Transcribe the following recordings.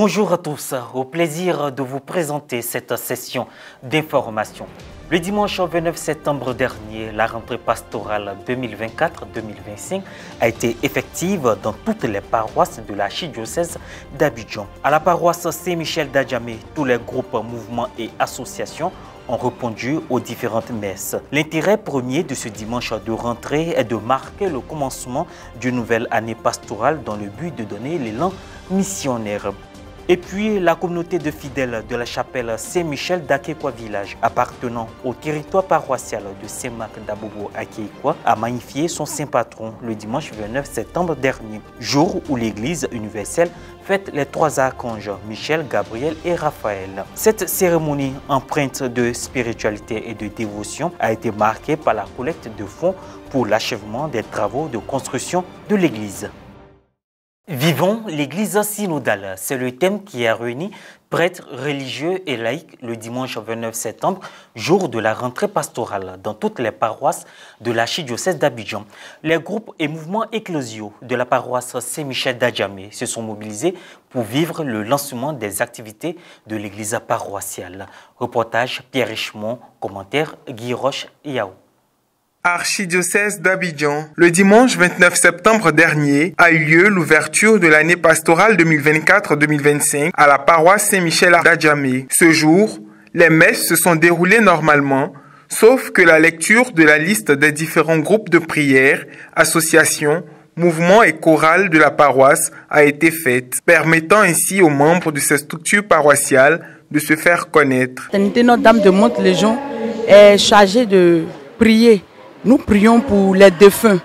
Bonjour à tous, au plaisir de vous présenter cette session d'information. Le dimanche 29 septembre dernier, la rentrée pastorale 2024-2025 a été effective dans toutes les paroisses de l'archidiocèse d'Abidjan. À la paroisse Saint-Michel d'Adjamé, tous les groupes, mouvements et associations ont répondu aux différentes messes. L'intérêt premier de ce dimanche de rentrée est de marquer le commencement d'une nouvelle année pastorale dans le but de donner l'élan missionnaire. Et puis, la communauté de fidèles de la chapelle Saint-Michel d'Akékwa village, appartenant au territoire paroissial de Saint-Marc-d'Abobo Akékwa, a magnifié son saint patron le dimanche 29 septembre dernier, jour où l'Église universelle fête les trois archanges, Michel, Gabriel et Raphaël. Cette cérémonie empreinte de spiritualité et de dévotion a été marquée par la collecte de fonds pour l'achèvement des travaux de construction de l'Église. Vivons l'Église synodale, c'est le thème qui a réuni prêtres, religieux et laïcs le dimanche 29 septembre, jour de la rentrée pastorale dans toutes les paroisses de l'archidiocèse d'Abidjan. Les groupes et mouvements ecclésiaux de la paroisse Saint-Michel d'Adjamé se sont mobilisés pour vivre le lancement des activités de l'église paroissiale. Reportage Pierre Richemont, commentaire Guy Roche Yao. Archidiocèse d'Abidjan. Le dimanche 29 septembre dernier a eu lieu l'ouverture de l'année pastorale 2024-2025 à la paroisse Saint-Michel d'Adjamé. Ce jour, les messes se sont déroulées normalement, sauf que la lecture de la liste des différents groupes de prière, associations, mouvements et chorales de la paroisse a été faite, permettant ainsi aux membres de ces structures paroissiales de se faire connaître. Notre-Dame de Monte-Légion est chargée de prier. Nous prions pour les défunts,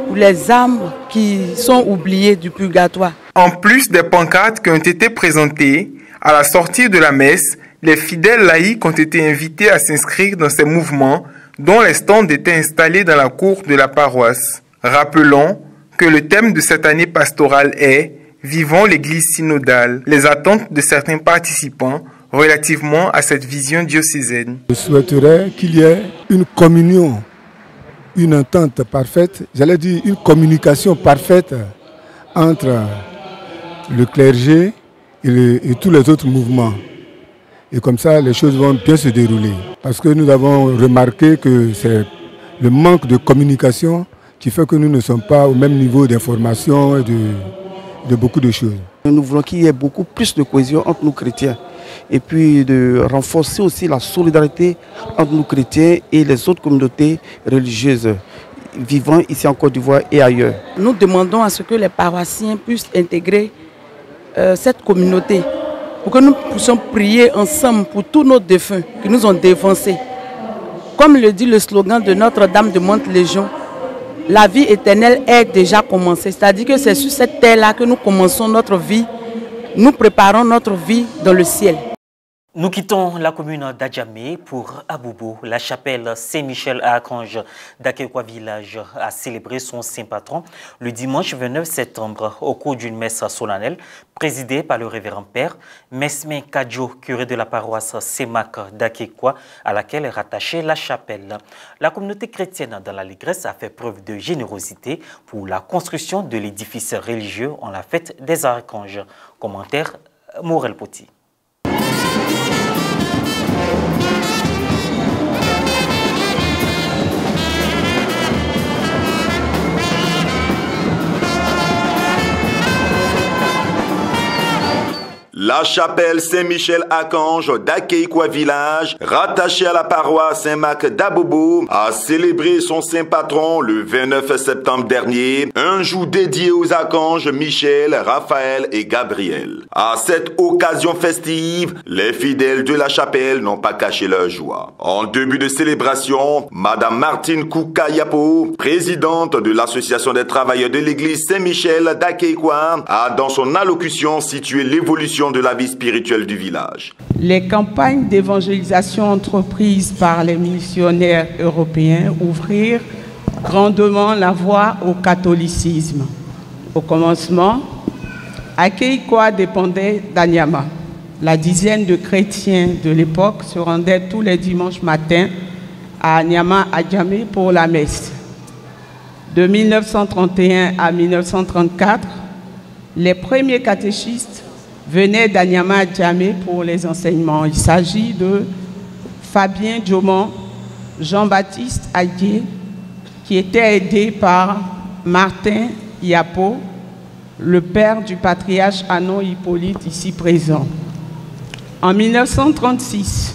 pour les âmes qui sont oubliées du purgatoire. En plus des pancartes qui ont été présentées, à la sortie de la messe, les fidèles laïcs ont été invités à s'inscrire dans ces mouvements dont les stands étaient installés dans la cour de la paroisse. Rappelons que le thème de cette année pastorale est « Vivons l'Église synodale ». Les attentes de certains participants relativement à cette vision diocésaine. Je souhaiterais qu'il y ait une communion, une entente parfaite, j'allais dire une communication parfaite entre le clergé et tous les autres mouvements. Et comme ça, les choses vont bien se dérouler. Parce que nous avons remarqué que c'est le manque de communication qui fait que nous ne sommes pas au même niveau d'information et de beaucoup de choses. Nous voulons qu'il y ait beaucoup plus de cohésion entre nous chrétiens et puis de renforcer aussi la solidarité entre nous chrétiens et les autres communautés religieuses vivant ici en Côte d'Ivoire et ailleurs. Nous demandons à ce que les paroissiens puissent intégrer cette communauté pour que nous puissions prier ensemble pour tous nos défunts qui nous ont dévancés. Comme le dit le slogan de Notre-Dame de Monte-Légion, la vie éternelle est déjà commencée, c'est-à-dire que c'est sur cette terre-là que nous commençons notre vie, nous préparons notre vie dans le ciel. Nous quittons la commune d'Adjamé pour Abobo. La chapelle Saint-Michel Archange d'Akékwa village a célébré son saint patron le dimanche 29 septembre au cours d'une messe solennelle présidée par le révérend père Mesmin Kadjo, curé de la paroisse Saint-Marc d'Akékwa, à laquelle est rattachée la chapelle. La communauté chrétienne dans l'allégresse a fait preuve de générosité pour la construction de l'édifice religieux en la fête des archanges. Commentaire Morel Poti. La chapelle Saint-Michel Archange d'Akékwa village, rattachée à la paroisse Saint-Marc d'Abobo, a célébré son saint patron le 29 septembre dernier, un jour dédié aux archanges Michel, Raphaël et Gabriel. À cette occasion festive, les fidèles de la chapelle n'ont pas caché leur joie. En début de célébration, Madame Martine Koukayapo, présidente de l'association des travailleurs de l'église Saint-Michel d'Akékwa, a dans son allocution situé l'évolution de la vie spirituelle du village. Les campagnes d'évangélisation entreprises par les missionnaires européens ouvrirent grandement la voie au catholicisme. Au commencement, Akékwa dépendait d'Anyama. La dizaine de chrétiens de l'époque se rendaient tous les dimanches matins à Anyama Adjamé pour la messe. De 1931 à 1934, les premiers catéchistes venaient d'Anyama Djamé pour les enseignements. Il s'agit de Fabien Diomon, Jean-Baptiste Aguier, qui était aidé par Martin Yapo, le père du patriarche Anon Hippolyte ici présent. En 1936,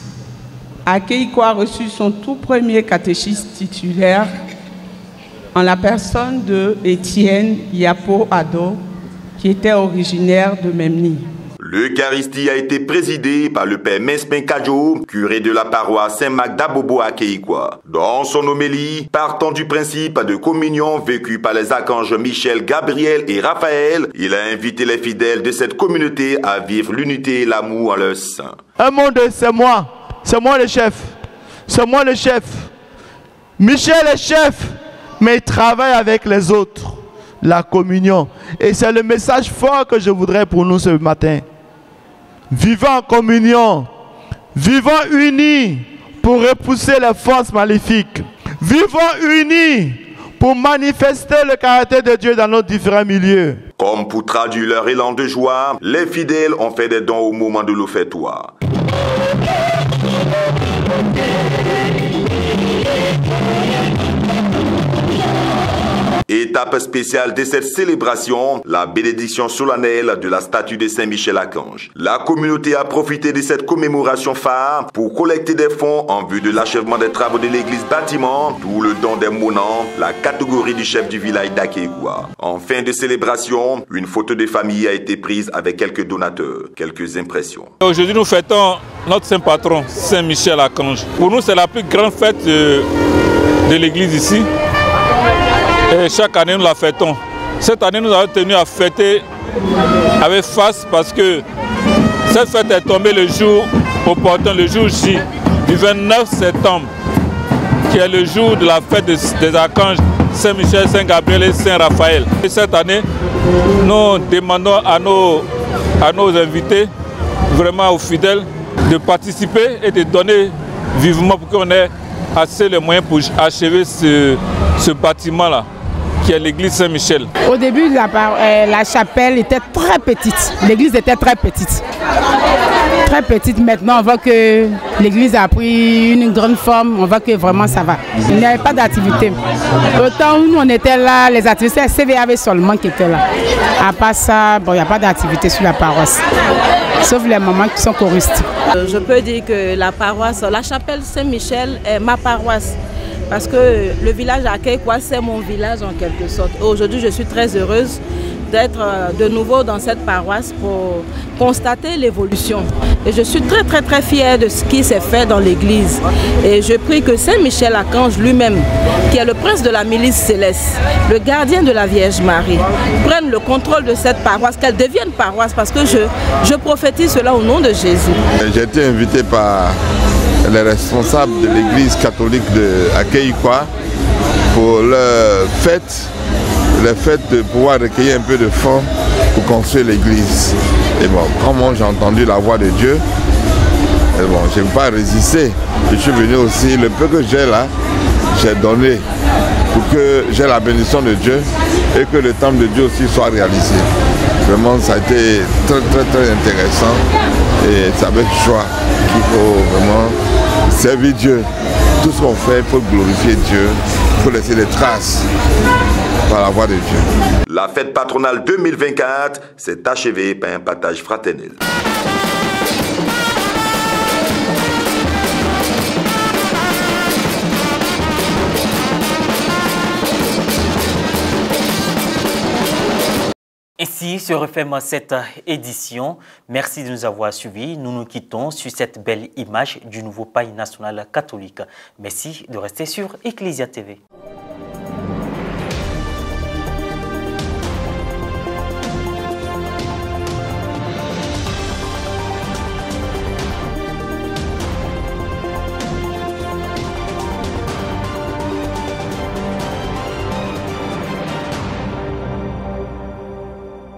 Akeikwa a reçu son tout premier catéchisme titulaire en la personne de Étienne Yapo Ado, qui était originaire de Memni. L'Eucharistie a été présidée par le père Mespin Kadjo, curé de la paroisse Saint-Marc d'Abobo à Keikwa. Dans son homélie, partant du principe de communion vécu par les archanges Michel, Gabriel et Raphaël, il a invité les fidèles de cette communauté à vivre l'unité et l'amour en leur sein. Un monde, c'est moi le chef, c'est moi le chef. Michel est chef, mais il travaille avec les autres, la communion. Et c'est le message fort que je voudrais pour nous ce matin. Vivons en communion, vivons unis pour repousser les forces maléfiques. Vivons unis pour manifester le caractère de Dieu dans nos différents milieux. Comme pour traduire leur élan de joie, les fidèles ont fait des dons au moment de l'offertoire. Étape spéciale de cette célébration, la bénédiction solennelle de la statue de Saint-Michel-Archange. La communauté a profité de cette commémoration phare pour collecter des fonds en vue de l'achèvement des travaux de l'église bâtiment, d'où le don des monants, la catégorie du chef du village d'Akeikwa. En fin de célébration, une photo de famille a été prise avec quelques donateurs. Quelques impressions. Aujourd'hui, nous fêtons notre saint patron, Saint-Michel-Archange. Pour nous, c'est la plus grande fête de l'église ici. Et chaque année, nous la fêtons. Cette année, nous avons tenu à fêter avec face parce que cette fête est tombée le jour opportun, le jour J, du 29 septembre, qui est le jour de la fête des archanges Saint-Michel, Saint-Gabriel et Saint-Raphaël. Et cette année, nous demandons à nos invités, vraiment aux fidèles, de participer et de donner vivement pour qu'on ait assez de moyens pour achever ce bâtiment-là, qui est l'église Saint-Michel. Au début, la chapelle était très petite. L'église était très petite. Très petite. Maintenant, on voit que l'église a pris une grande forme. On voit que vraiment ça va. Il n'y avait pas d'activité. Autant où nous on était là, les activités, c'est CVAV seulement qui étaient là. À part ça, bon, il n'y a pas d'activité sur la paroisse. Sauf les mamans qui sont choristes. Je peux dire que la paroisse, la chapelle Saint-Michel est ma paroisse. Parce que le village Akeikwa, c'est mon village en quelque sorte. Aujourd'hui, je suis très heureuse d'être de nouveau dans cette paroisse pour constater l'évolution. Et je suis très très très fière de ce qui s'est fait dans l'église. Et je prie que Saint-Michel-Archange lui-même, qui est le prince de la milice céleste, le gardien de la Vierge Marie, prenne le contrôle de cette paroisse, qu'elle devienne paroisse, parce que je prophétise cela au nom de Jésus. J'ai été invité par les responsables de l'église catholique de Akeikwa pour leur fête, le fait de pouvoir recueillir un peu de fonds pour construire l'église. Et bon, comme j'ai entendu la voix de Dieu, et bon, je n'ai pas résisté. Je suis venu aussi, le peu que j'ai là, j'ai donné pour que j'ai la bénédiction de Dieu et que le temple de Dieu aussi soit réalisé. Vraiment, ça a été très très très intéressant et c'est avec joie qu'il faut vraiment servir Dieu. Tout ce qu'on fait, il faut glorifier Dieu, il faut laisser des traces par la voix de Dieu. La fête patronale 2024 s'est achevée par un partage fraternel. Ainsi se referme cette édition. Merci de nous avoir suivis. Nous nous quittons sur cette belle image du nouveau pays national catholique. Merci de rester sur Ecclesia TV.